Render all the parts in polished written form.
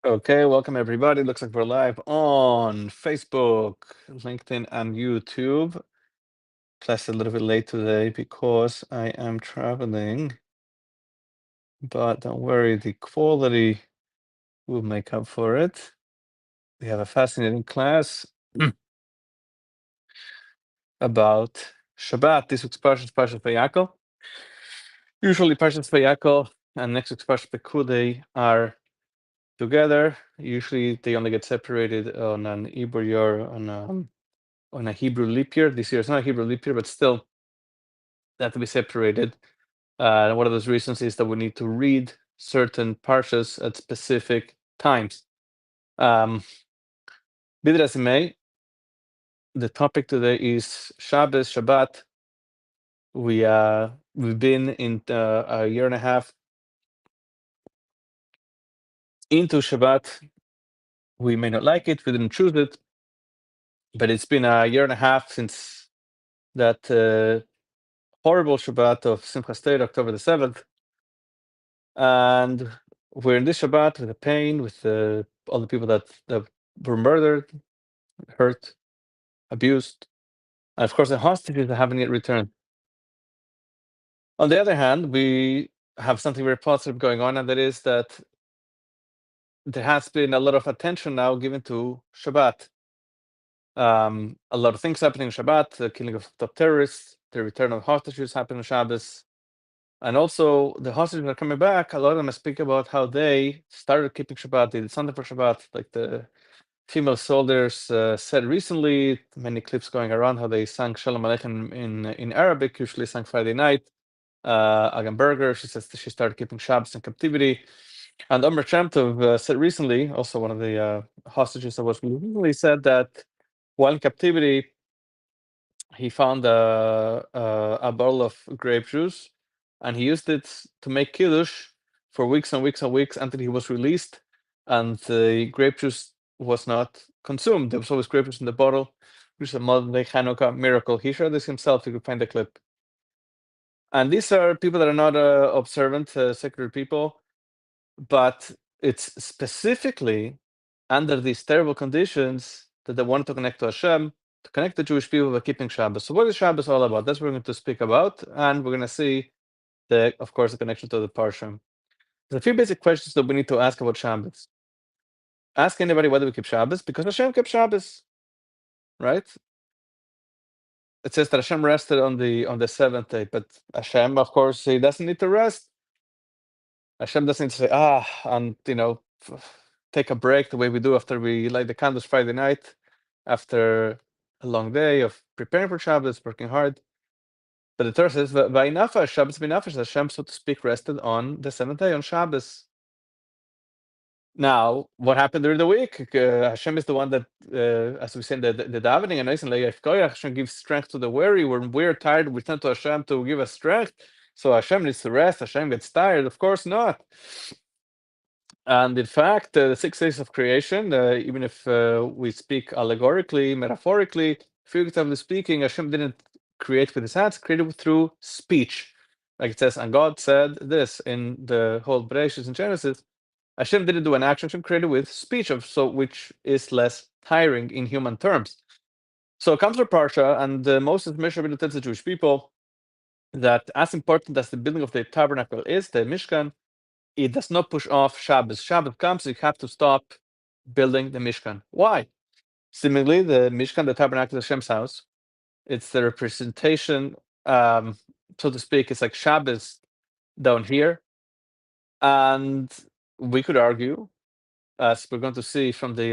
Okay, welcome everybody. Looks like we're live on Facebook, LinkedIn, and YouTube. Class a little bit late today because I am traveling, but don't worry, the quality will make up for it. We have a fascinating class about Shabbat. This week's Parshat is Parshat Vayakol. Usually Parshat Vayakol and next week's Parshat Pekudei are together. Usually they only get separated on an Hebrew year, on a Hebrew leap year. This year it's not a Hebrew leap year, but still they have to be separated. And one of those reasons is that we need to read certain parshas at specific times. Be that as it may, the topic today is Shabbos, Shabbat. We've been in a year and a half into Shabbat. We may not like it, we didn't choose it, but it's been a year and a half since that horrible Shabbat of Simchas Torah, October the 7th. And we're in this Shabbat with the pain, with all the people that were murdered, hurt, abused, and of course the hostages that haven't yet returned. On the other hand, we have something very positive going on, and that is that there has been a lot of attention now given to Shabbat. A lot of things happening on Shabbat, the killing of top terrorists, the return of hostages happening on Shabbos, and also the hostages are coming back. A lot of them speak about how they started keeping Shabbat, they did something for Shabbat, like the female soldiers said recently, many clips going around how they sang Shalom Aleichem in Arabic, usually sang Friday night. Agamberger, she says that she started keeping Shabbos in captivity. And Omer Shem said recently, also one of the hostages that was recently said that while in captivity, he found a bottle of grape juice and he used it to make kiddush for weeks and weeks and weeks until he was released, and the grape juice was not consumed. There was always grape juice in the bottle, which is a modern day Hanukkah miracle. He shared this himself. You could find the clip. And these are people that are not observant, secular people, but it's specifically under these terrible conditions that they wanted to connect to Hashem, to connect the Jewish people by keeping Shabbos. So what is Shabbos all about? That's what we're going to speak about, and we're going to see of course, the connection to the Parsha. There's a few basic questions that we need to ask about Shabbos. Ask anybody whether we keep Shabbos, because Hashem kept Shabbos, right? It says that Hashem rested on the seventh day, but Hashem, of course, he doesn't need to rest. Hashem doesn't need to say, and take a break the way we do after we light the candles Friday night, after a long day of preparing for Shabbos, working hard. But the Torah says, "Va'inafash Shabbos b'nafash." Hashem, so to speak, rested on the seventh day on Shabbos. Now, what happened during the week? Hashem is the one that, as we say in the davening, and Hashem gives strength to the weary. When we're tired, we turn to Hashem to give us strength. So Hashem needs to rest. Hashem gets tired? Of course not. And in fact, the 6 days of creation, even if we speak allegorically, metaphorically, figuratively speaking, Hashem didn't create with his hands, created through speech. Like it says, and God said this in the whole Bereshit in Genesis. Hashem didn't do an action, Hashem created with speech, which is less tiring in human terms. So it comes to Parsha, and Moses Mishra tells the Jewish people that as important as the building of the tabernacle is, the Mishkan, it does not push off Shabbos. Shabbos comes, you have to stop building the Mishkan. Why? Similarly, the Mishkan, the tabernacle, is Hashem's house. It's the representation, so to speak. It's like Shabbos down here. And we could argue, as we're going to see from the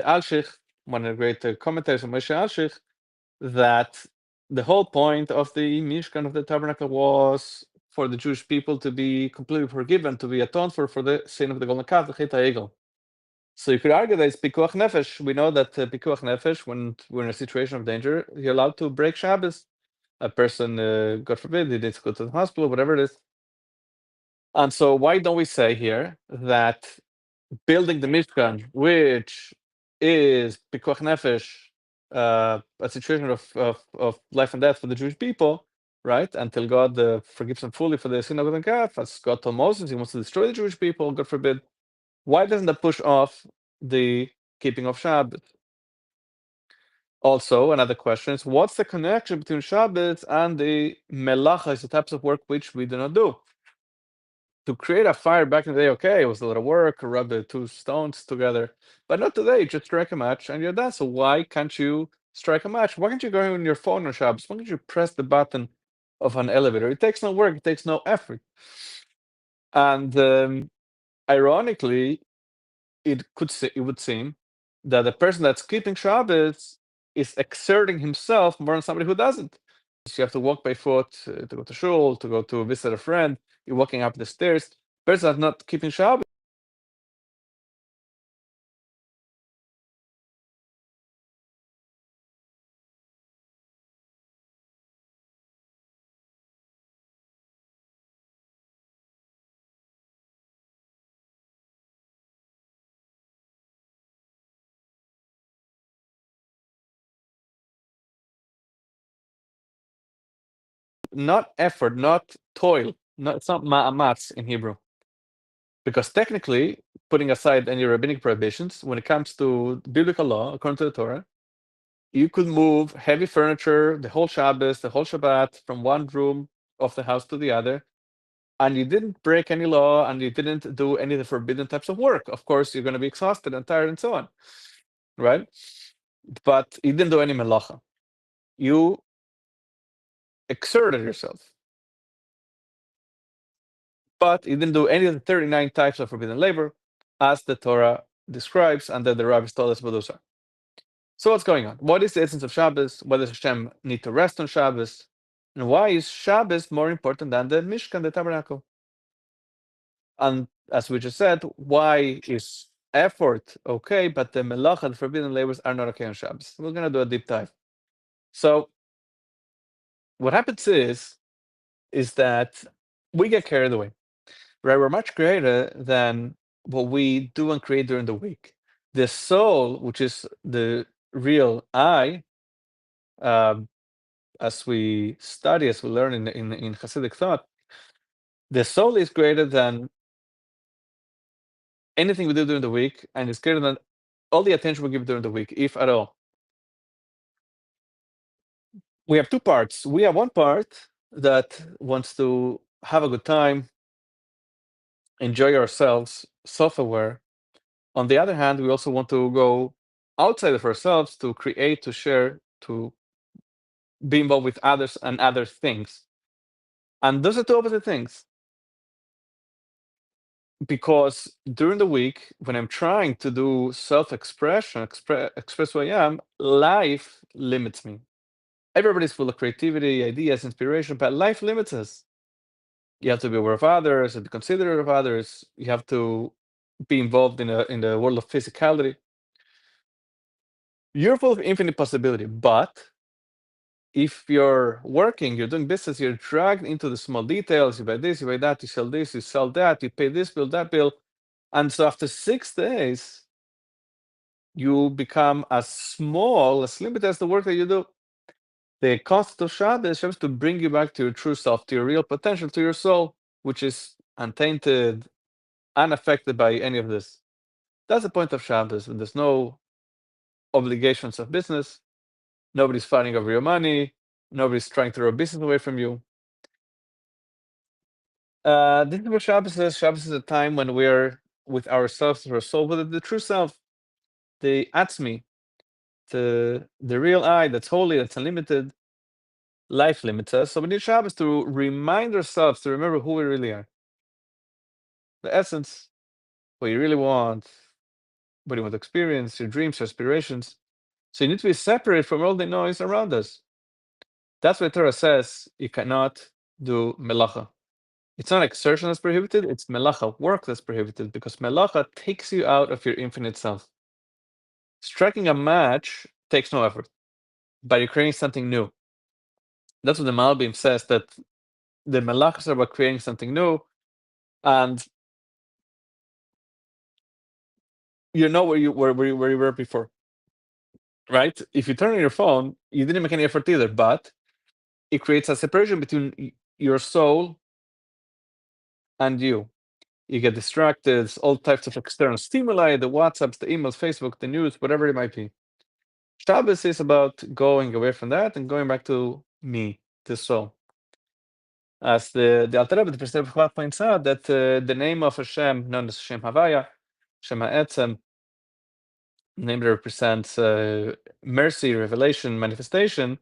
Alshich, one of the great commentators of Moshe Alshich, that the whole point of the Mishkan of the tabernacle was for the Jewish people to be completely forgiven, to be atoned for the sin of the golden calf, the Chet HaEgel. So you could argue that it's Pikuach Nefesh. We know that Pikuach Nefesh, when we're in a situation of danger, you're allowed to break Shabbos. A person, God forbid, they need to go to the hospital, whatever it is. And so why don't we say here that building the Mishkan, which is Pikuach Nefesh, a situation of life and death for the Jewish people, right? Until God forgives them fully for the sin of the calf, as God told Moses, he wants to destroy the Jewish people, God forbid. Why doesn't that push off the keeping of Shabbat? Also, another question is, what's the connection between Shabbat and the melachas, the types of work which we do not do? To create a fire back in the day, okay, it was a lot of work, rub the two stones together, but not today. Just strike a match and you're done. So why can't you strike a match? Why can't you go on your phone on Shabbos? Why can't you press the button of an elevator? It takes no work, it takes no effort. And ironically, it would seem that the person that's keeping Shabbos is exerting himself more than somebody who doesn't. So you have to walk by foot to go to shul, to go to visit a friend. You're walking up the stairs. Person that's not keeping Shabbos, not effort, not toil. It's not ma'amatz in Hebrew. Because technically, putting aside any rabbinic prohibitions, when it comes to biblical law, according to the Torah, you could move heavy furniture, the whole Shabbos, the whole Shabbat, from one room of the house to the other, and you didn't break any law, and you didn't do any of the forbidden types of work. Of course, you're going to be exhausted and tired and so on, right? But you didn't do any melacha. You exerted yourself. But you didn't do any of the 39 types of forbidden labor, as the Torah describes, and that the rabbis told us what those are. So what's going on? What is the essence of Shabbos? Why does Hashem need to rest on Shabbos? And why is Shabbos more important than the Mishkan, the tabernacle? And as we just said, why is effort okay, but the melach and forbidden labors are not okay on Shabbos? We're going to do a deep dive. So what happens is that we get carried away. Right? We're much greater than what we do and create during the week. The soul, which is the real I, um, as we study, as we learn in Hasidic thought, the soul is greater than anything we do during the week, and it's greater than all the attention we give during the week, if at all. We have two parts. We have one part that wants to have a good time, enjoy ourselves, self-aware. On the other hand, we also want to go outside of ourselves to create, to share, to be involved with others and other things. And those are two opposite things. Because during the week, when I'm trying to do self-expression, express who I am, life limits me. Everybody's full of creativity, ideas, inspiration, but life limits us. You have to be aware of others, and be considerate of others. You have to be involved in the world of physicality. You're full of infinite possibility, but if you're working, you're doing business, you're dragged into the small details. You buy this, you buy that, you sell that, you pay this bill, that bill. And so after 6 days, you become as small, as limited as the work that you do. The concept of Shabbos is to bring you back to your true self, to your real potential, to your soul, which is untainted, unaffected by any of this. That's the point of Shabbos, when there's no obligations of business, nobody's fighting over your money, nobody's trying to rob business away from you. This is what Shabbos is. Shabbos is a time when we're with ourselves, our soul, with the true self, the Atzmi, the real I that's holy, that's unlimited. Life limits us, so we need Shabbos to remind ourselves to remember who we really are. The essence, what you really want, what you want to experience, your dreams, your aspirations. So you need to be separate from all the noise around us. That's why Torah says you cannot do melacha. It's not exertion that's prohibited, it's melacha, work that's prohibited, because melacha takes you out of your infinite self. Striking a match takes no effort, but you're creating something new. That's what the Malbim says, that the melachas are about creating something new, and you know where you were before, right? If you turn on your phone, you didn't make any effort either, but it creates a separation between your soul and you. You get distracted, all types of external stimuli, the WhatsApps, the emails, Facebook, the news, whatever it might be. Shabbos is about going away from that and going back to me, to soul. As the Alter Rebbe, the President of Chabad, points out that the name of Hashem, known as Shem Havaya, Shem HaEtzem, name that represents mercy, revelation, manifestation,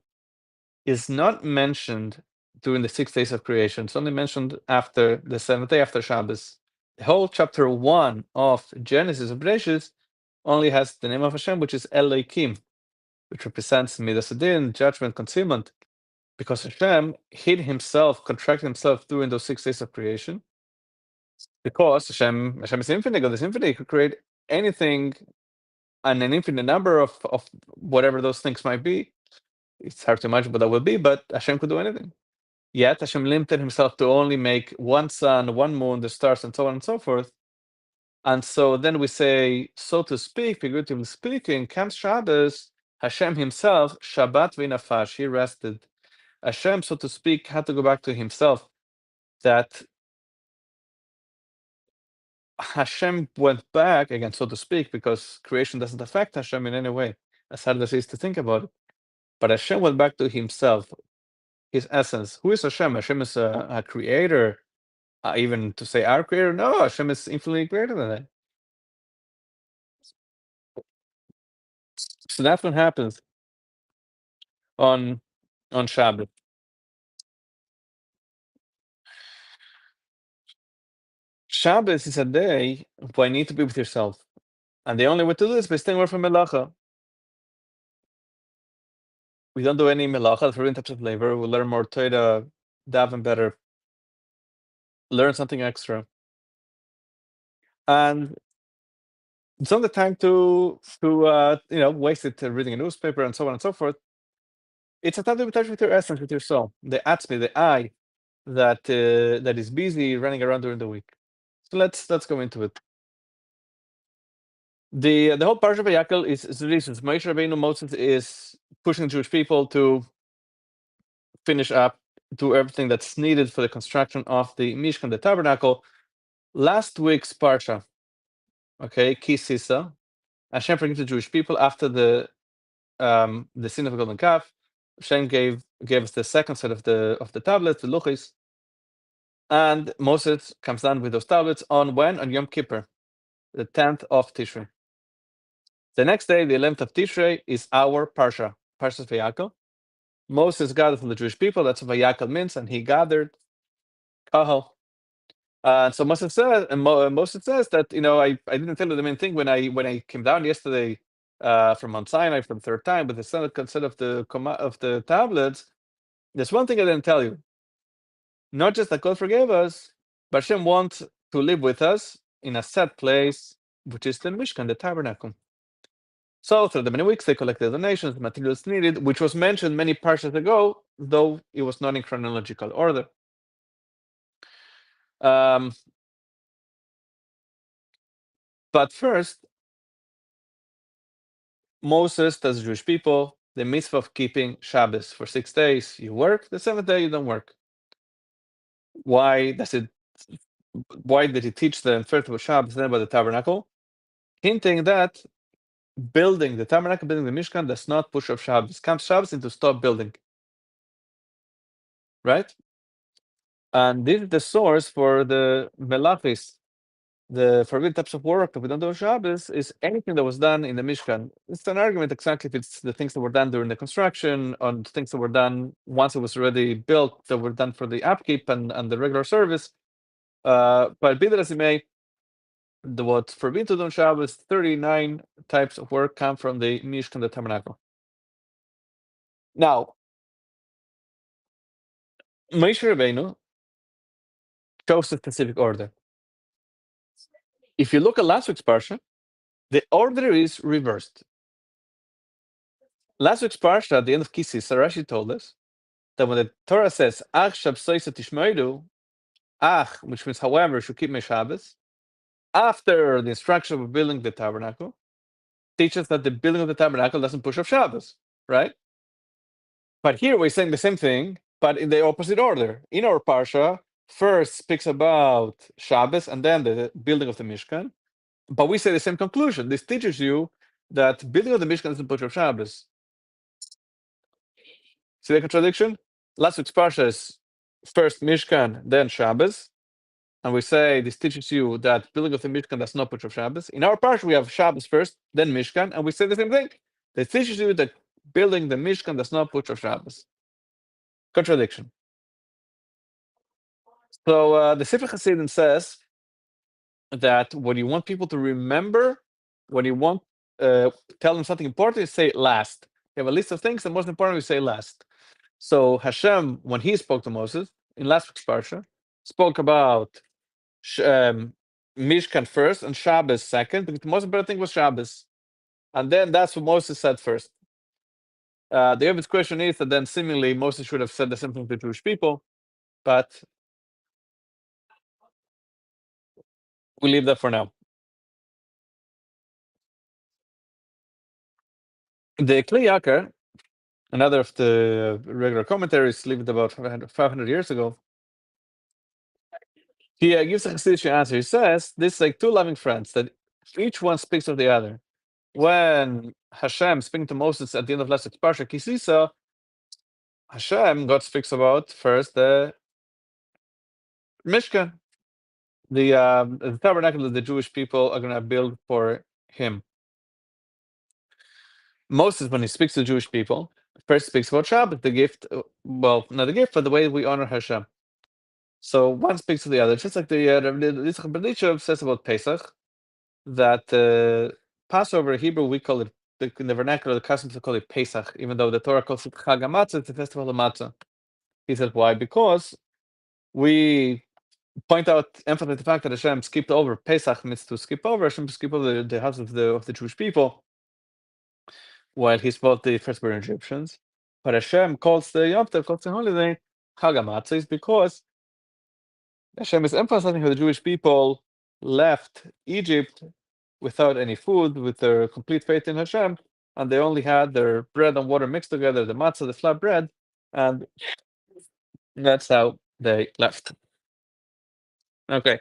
is not mentioned during the 6 days of creation. It's only mentioned after the seventh day, after Shabbos. The whole chapter 1 of Genesis of Bereshit only has the name of Hashem, which is Elohim, which represents Midas Adin, judgment, concealment, because Hashem hid himself, contracted himself during those 6 days of creation. Because Hashem is infinite, God is infinite, he could create anything and an infinite number of whatever those things might be. It's hard to imagine what that would be, but Hashem could do anything. Yet Hashem limited himself to only make one sun, one moon, the stars, and so on and so forth. And so then we say, so to speak, figuratively speaking, comes Shabbos, Hashem himself, Shabbat v'nafash, he rested. Hashem, so to speak, had to go back to himself. That Hashem went back, again, so to speak, because creation doesn't affect Hashem in any way, as hard as it is to think about it. But Hashem went back to himself, his essence. Who is Hashem? Hashem is a creator. Even to say our creator? No, Hashem is infinitely greater than that. So that's what happens on Shabbat. Shabbos is a day when you need to be with yourself. And the only way to do this is by staying away from melacha. We don't do any melacha, for types of labor. We learn more Torah, daven better, learn something extra. And it's not the time to waste it reading a newspaper and so on and so forth. It's a time to be touched with your essence, with your soul, the atzmi, the I that is busy running around during the week. So let's go into it. The whole parsha of Yaakov is reasons. Moshe Rabbeinu, Moses is pushing the Jewish people to finish up, do everything that's needed for the construction of the Mishkan, the tabernacle. Last week's parsha, okay, Ki Sisa, Hashem forgave the Jewish people after the sin of the golden calf. Hashem gave us the second set of the tablets, the luchis, and Moses comes down with those tablets on when? On Yom Kippur, the 10th of Tishrei. The next day, the 11th of Tishrei, is our parsha, Parshas Vayakal. Moses gathered from the Jewish people. That's what Vayakal means, and he gathered Kahal. And so Moses says, that I didn't tell you the main thing when I came down yesterday from Mount Sinai for the third time with the set of the tablets. There's one thing I didn't tell you. Not just that God forgave us, but Hashem wants to live with us in a set place, which is the Mishkan, the tabernacle. So through the many weeks, they collected donations, the materials needed, which was mentioned many parshas ago, though it was not in chronological order. But first, Moses tells the Jewish people the mitzvah of keeping Shabbos for 6 days. You work, the 7th day you don't work. Why did he teach them first about Shabbos, then about the tabernacle? Hinting that building the tabernacle, building the Mishkan, does not push off Shabbos. Comes Shabbos into stop building. Right? And this is the source for the melachis, the forbidden types of work that we don't do on Shabbos, is anything that was done in the Mishkan. It's an argument exactly if it's the things that were done during the construction, or the things that were done once it was already built, that were done for the upkeep and the regular service. But be that as it may, what's forbidden to do on Shabbos, 39 types of work come from the Mishkan, the tabernacle. Now, Moshe Rabbeinu chose a specific order. If you look at last week's parsha, the order is reversed. Last week's parsha, at the end of Kisi, Sarashi told us that when the Torah says "Ach shabsoisa tishmoidu," "Ach," which means however, should keep my Shabbos, after the instruction of building the tabernacle, teaches that the building of the tabernacle doesn't push off Shabbos, right? But here we're saying the same thing, but in the opposite order. In our parsha, first speaks about Shabbos and then the building of the Mishkan, but we say the same conclusion. This teaches you that building of the Mishkan is the Butcher of Shabbos. See the contradiction? Last week's Parsha is first Mishkan, then Shabbos. And we say this teaches you that building of the Mishkan does not Butcher of Shabbos. In our Parsha, we have Shabbos first, then Mishkan, and we say the same thing. It teaches you that building the Mishkan does not Butcher of Shabbos. Contradiction. So the Sefer Hasidim says that when you want people to remember, when you want tell them something important, you say it last. You have a list of things, the most important you say last. So Hashem, when he spoke to Moses in last week's parsha, spoke about Mishkan first and Shabbos second, because the most important thing was Shabbos, and then that's what Moses said first. The obvious question is that then seemingly Moses should have said the same thing to the Jewish people, but we leave that for now. The Kli Yakar, another of the regular commentaries, lived about 500 years ago. He gives a Hasidic answer. He says, this is like two loving friends that each one speaks of the other. When Hashem speaking to Moses at the end of last week's Parsha Kisisa, Hashem, God speaks about first the Mishkan, the tabernacle that the Jewish people are going to build for him. Moses, when he speaks to the Jewish people, first speaks about Shabbat, the gift, well, not the gift, but the way we honor Hashem. So one speaks to the other, just like the Yitzchak Berditchev says about Pesach, that Passover in Hebrew, we call it, in the vernacular, the customs to call it Pesach, even though the Torah calls it Chag HaMatzah, it's the festival of matzah. He said, why? Because we point out, emphasize the fact that Hashem skipped over. Pesach means to skip over. Hashem skipped over the house of the Jewish people while he spoke the firstborn Egyptians. But Hashem calls the Yom Tov, calls the holiday Chag HaMatzah, is because Hashem is emphasizing how the Jewish people left Egypt without any food, with their complete faith in Hashem, and they only had their bread and water mixed together, the matzah, the flat bread, and that's how they left. Okay.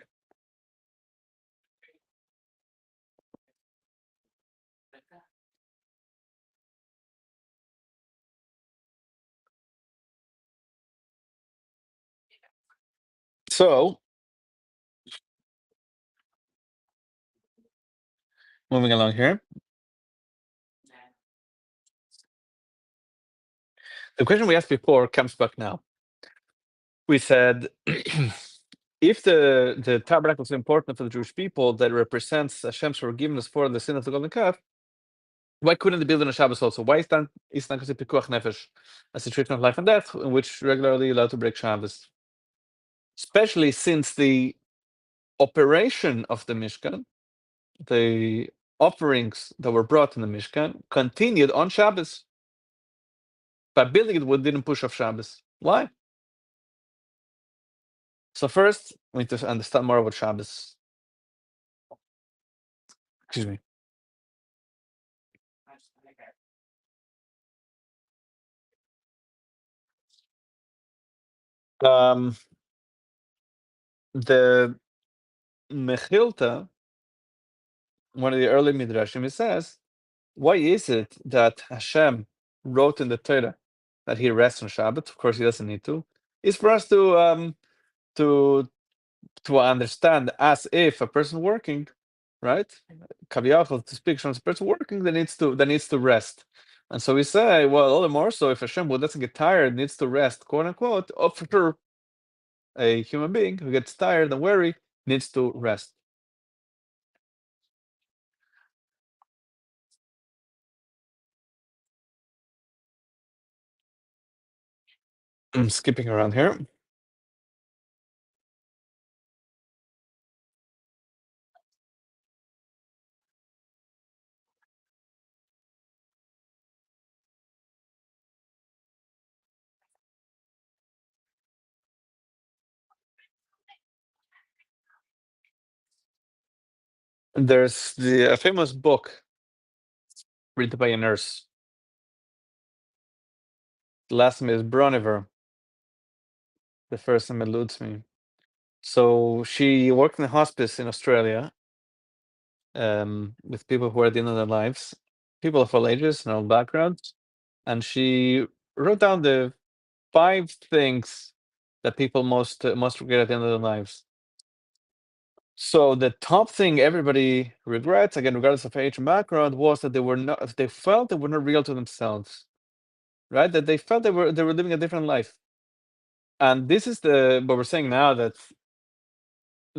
So, moving along here. The question we asked before comes back now. We said, if the tabernacle is important for the Jewish people that represents Hashem's forgiveness for the sin of the golden calf, why couldn't they build on a Shabbos also? Why is not considered pikuach nefesh, a situation of life and death, in which regularly allowed to break Shabbos? Especially since the operation of the Mishkan, the offerings that were brought in the Mishkan, continued on Shabbos. By building it, didn't push off Shabbos. Why? So first, we need to understand more about Shabbos. Excuse me. The Mechilta, one of the early Midrashim, it says, why is it that Hashem wrote in the Torah that he rests on Shabbat? Of course, he doesn't need to. It's for us to understand as if a person working, right? Kaviyachol, to speak from a person working that needs to rest. And so we say, well, all the more so if Hashem who doesn't get tired needs to rest, quote unquote, for sure, a human being who gets tired and weary needs to rest. I'm skipping around here. There's the famous book written by a nurse. The last name is Broniver. The first name eludes me. So she worked in a hospice in Australia, with people who are at the end of their lives, people of all ages and all backgrounds, and she wrote down the 5 things that people most regret at the end of their lives. So the top thing everybody regrets, again, regardless of age and background, was that they felt they were not real to themselves, right? That they felt they were living a different life. And this is what we're saying now, that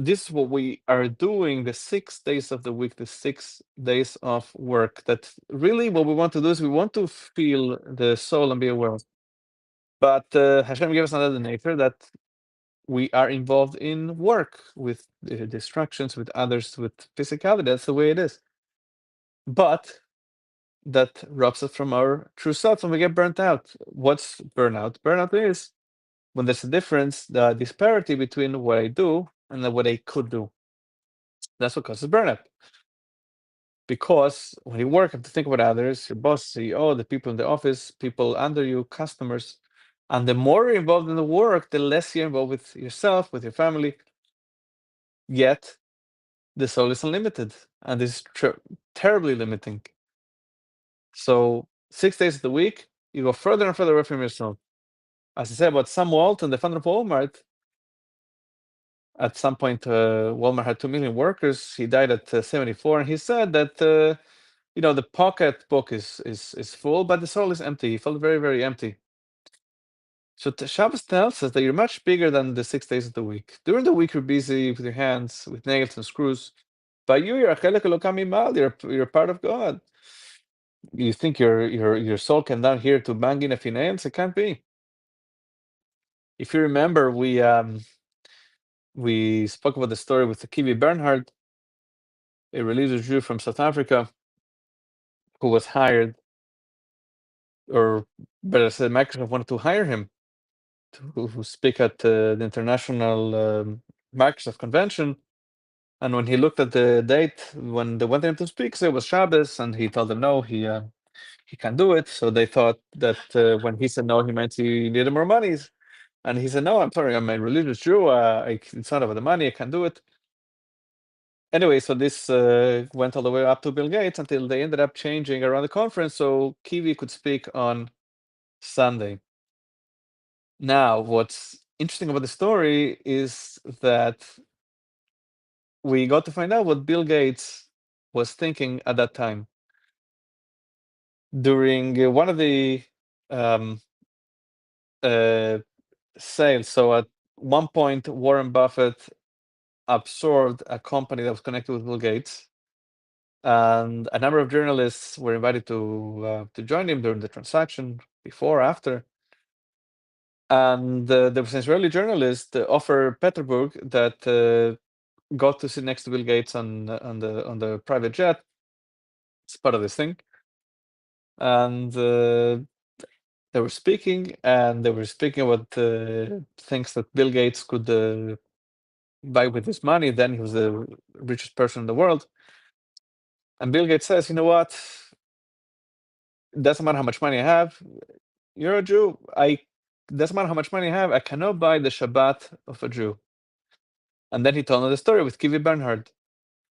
this is what we are doing the 6 days of the week, the 6 days of work. That really what we want to do is we want to feel the soul and be aware. But Hashem gave us another nature that we are involved in work with distractions, with others, with physicality. That's the way it is. But that robs us from our true self when we get burnt out. What's burnout? Burnout is when there's a difference, the disparity between what I do and then what I could do. That's what causes burnout. Because when you work, you have to think about others, your boss, CEO, the people in the office, people under you, customers. And the more you're involved in the work, the less you're involved with yourself, with your family. Yet the soul is unlimited, and this is terribly limiting. So 6 days of the week, you go further and further away from yourself. As I said about Sam Walton, the founder of Walmart, at some point, Walmart had 2 million workers. He died at 74, and he said that the pocketbook is full, but the soul is empty. He felt very, very empty. So Shabbos tells us that you're much bigger than the 6 days of the week. During the week, you're busy with your hands, with nails and screws. But you're a chelek elokam mimal. You're part of God. You think your soul came down here to bang in a finance? It can't be. If you remember, we spoke about the story with the Kiwi Bernhard, a religious Jew from South Africa, who was hired, or better said, Microsoft wanted to hire him to speak at the international Microsoft convention. And when he looked at the date when they wanted him to speak, so it was Shabbos, and he told them no, he can't do it. So they thought that when he said no, he meant he needed more money. And he said, no, I'm sorry, I'm a religious Jew. It's not about the money. I can't do it. Anyway, so this went all the way up to Bill Gates until they ended up changing around the conference so Kiwi could speak on Sunday. Now, what's interesting about the story is that we got to find out what Bill Gates was thinking at that time. During one of the sales, so at one point, Warren Buffett absorbed a company that was connected with Bill Gates, and a number of journalists were invited to join him during the transaction, before, after. And there was an Israeli journalist, Ofer Peterburg, that got to sit next to Bill Gates on the private jet. It's part of this thing, and they were speaking, about things that Bill Gates could buy with his money. Then he was the richest person in the world. And Bill Gates says, you know what? It doesn't matter how much money I have. You're a Jew. Doesn't matter how much money I have. I cannot buy the Shabbat of a Jew. And then he told me the story with Kivi Bernhard.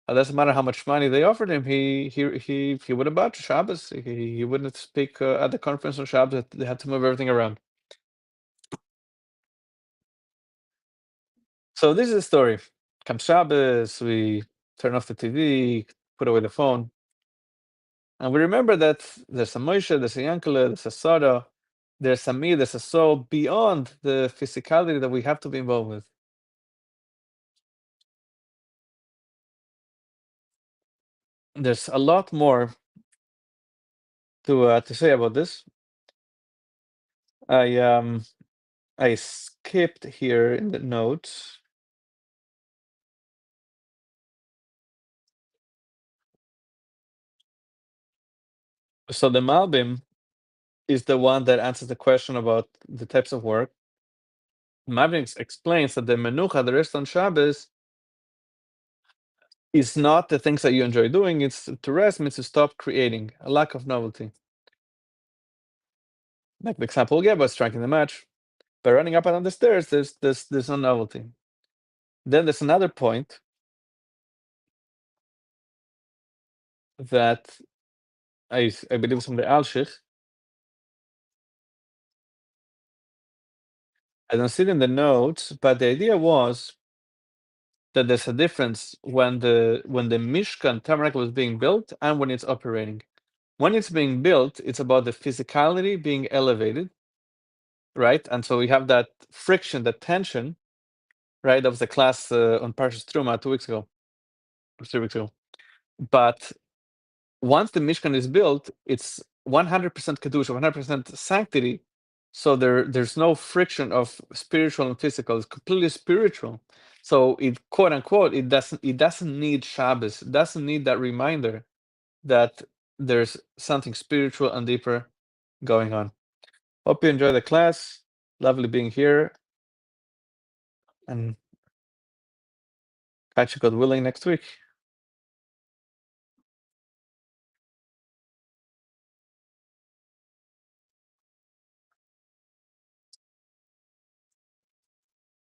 It doesn't matter how much money they offered him. He wouldn't bow to Shabbos. He wouldn't speak at the conference on Shabbos. They had to move everything around. So this is the story. Comes Shabbos, we turn off the TV, put away the phone, and we remember that there's a Moshe, there's a Yankele, there's a Sarah, there's a me, there's a soul beyond the physicality that we have to be involved with. There's a lot more to say about this. I skipped here in the notes. So the Malbim is the one that answers the question about the types of work. Malbim explains that the Menucha, the rest on Shabbos, is not the things that you enjoy doing. It's to rest means to stop creating, a lack of novelty. Like the example we gave was striking the match. By running up and down the stairs, there's no novelty. Then there's another point that I believe is from the Alshich. I don't see it in the notes, but the idea was that there's a difference when the Mishkan tabernacle was being built and when it's operating. When it's being built, it's about the physicality being elevated, right? And so we have that friction, that tension, right? That was the class on Parshas Truma 2 weeks ago, or 3 weeks ago. But once the Mishkan is built, it's 100% kedusha, 100% sanctity. So there's no friction of spiritual and physical. It's completely spiritual. So it, quote unquote, it doesn't need Shabbos. It doesn't need that reminder that there's something spiritual and deeper going on. Hope you enjoy the class. Lovely being here, and catch you, God willing, next week.